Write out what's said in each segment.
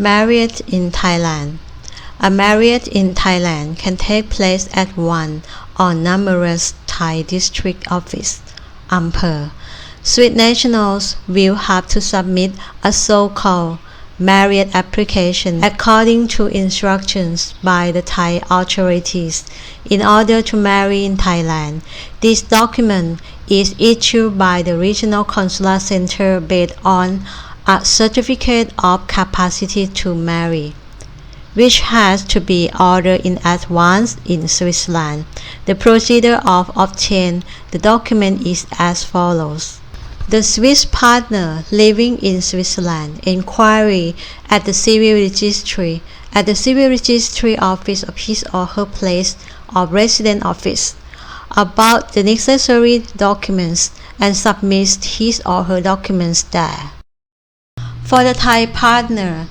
Marriage in Thailand. A marriage in Thailand can take place at one or numerous Thai district offices (Amper). Swiss nationals will have to submit a so-called marriage application according to instructions by the Thai authorities in order to marry in Thailand. This document is issued by the regional consular center based on a certificate of capacity to marry, which has to be ordered in advance in Switzerland. The procedure of obtaining the document is as follows. The Swiss partner living in Switzerland inquiry at the civil registry office of his or her place of residence office about the necessary documents and submits his or her documents there. For the Thai partner,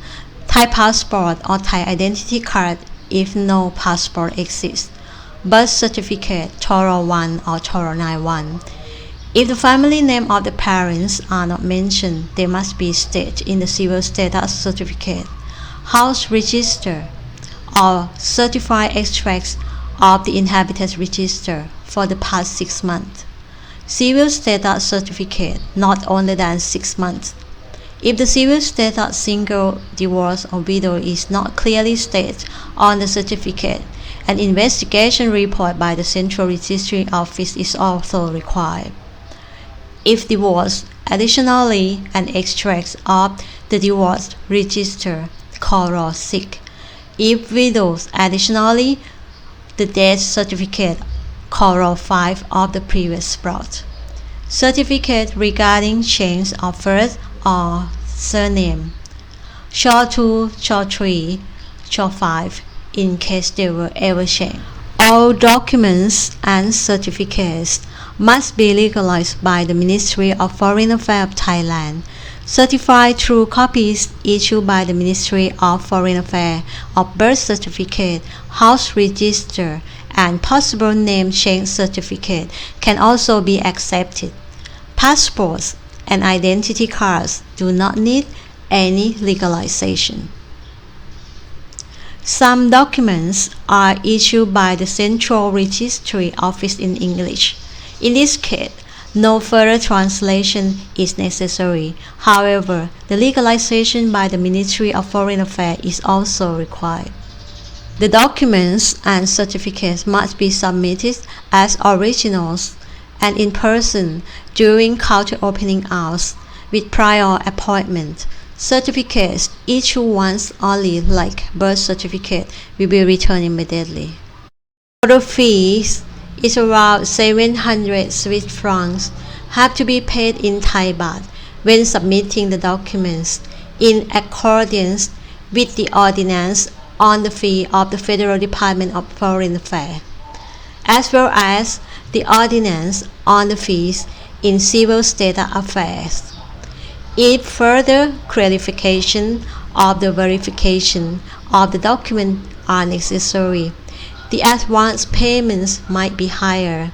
Thai passport or Thai identity card if no passport exists, birth certificate Thoro 1 or Thoro 91. If the family name of the parents are not mentioned, they must be stated in the civil status certificate, house register, or certified extracts of the inhabitant register for the past 6 months. Civil status certificate not older than 6 months. If the civil status single, divorce, or widow is not clearly stated on the certificate, an investigation report by the Central Registry Office is also required. If divorced, additionally, an extract of the divorce register Thoro 6. If widows, additionally, the death certificate Thoro 5 of the previous brought. Certificate regarding change of birth or surname, Short 2, Short 3, Short 5, in case they were ever changed. All documents and certificates must be legalized by the Ministry of Foreign Affairs of Thailand, certified through copies issued by the Ministry of Foreign Affairs of birth certificate, house register, and possible name change certificate can also be accepted. Passports and identity cards do not need any legalization. Some documents are issued by the Central Registry Office in English. In this case, no further translation is necessary. However, the legalization by the Ministry of Foreign Affairs is also required. The documents and certificates must be submitted as originals and in person during counter opening hours with prior appointment. Certificates issued once only, like birth certificate, will be returned immediately. The fees is around 700 Swiss francs, have to be paid in Thai baht when submitting the documents in accordance with the ordinance on the fee of the Federal Department of Foreign Affairs, as well as the ordinance on the fees in civil status affairs. If further clarification of the verification of the document are necessary, the advance payments might be higher.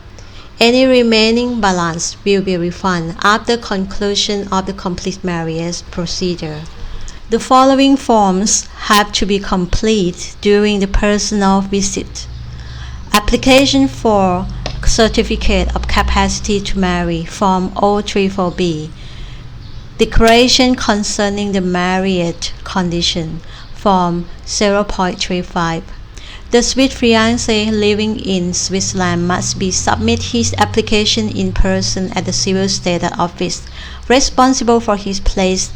Any remaining balance will be refunded after conclusion of the complete marriage procedure. The following forms have to be completed during the personal visit. Application for Certificate of Capacity to Marry, Form 034B. Declaration concerning the marriage condition, Form 0.35. The Swiss fiancé living in Switzerland must submit his application in person at the civil status office responsible for his place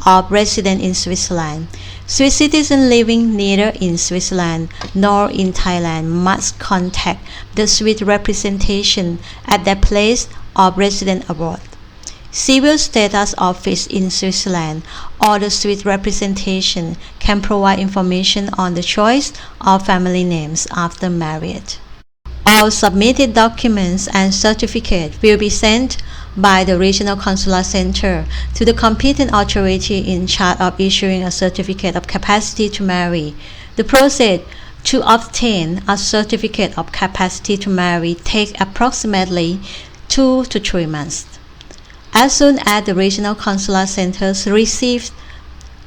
of residence in Switzerland. Swiss citizens living neither in Switzerland nor in Thailand must contact the Swiss representation at their place of residence abroad, civil status office in Switzerland, or the Swiss representation can provide information on the choice of family names after marriage. All submitted documents and certificates will be sent by the Regional Consular Center to the competent authority in charge of issuing a certificate of capacity to marry. The process to obtain a certificate of capacity to marry takes approximately 2 to 3 months. As soon as the regional consular centers receive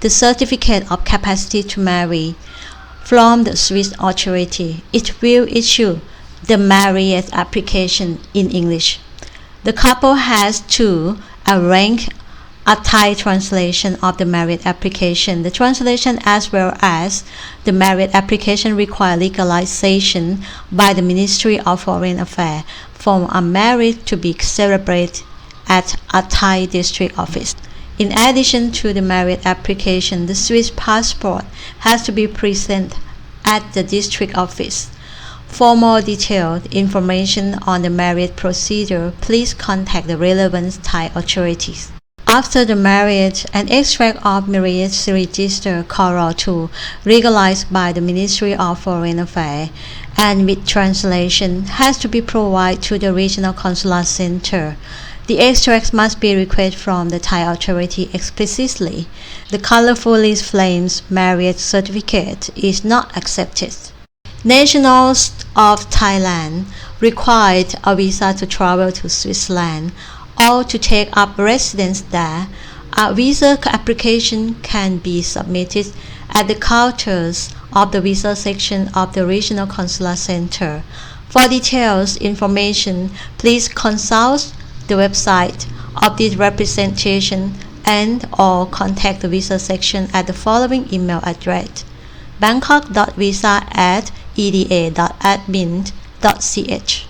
the certificate of capacity to marry from the Swiss authority. It will issue the marriage application in English. The couple has to arrange a Thai translation of the marriage application. The translation as well as the marriage application require legalization by the Ministry of Foreign Affairs for a marriage to be celebrated at a Thai district office. In addition to the marriage application, the Swiss passport has to be present at the district office. For more detailed information on the marriage procedure, please contact the relevant Thai authorities. After the marriage, an extract of marriage register Coro 2 legalized by the Ministry of Foreign Affairs and with translation has to be provided to the regional consular center. The extracts must be requested from the Thai authority explicitly. The colorfully flamed marriage certificate is not accepted. Nationals of Thailand required a visa to travel to Switzerland or to take up residence there. A visa application can be submitted at the counters of the visa section of the regional consular center. For details information, please consult the website of this representation and/or contact the visa section at the following email address: bangkok.visa@eda.admin.ch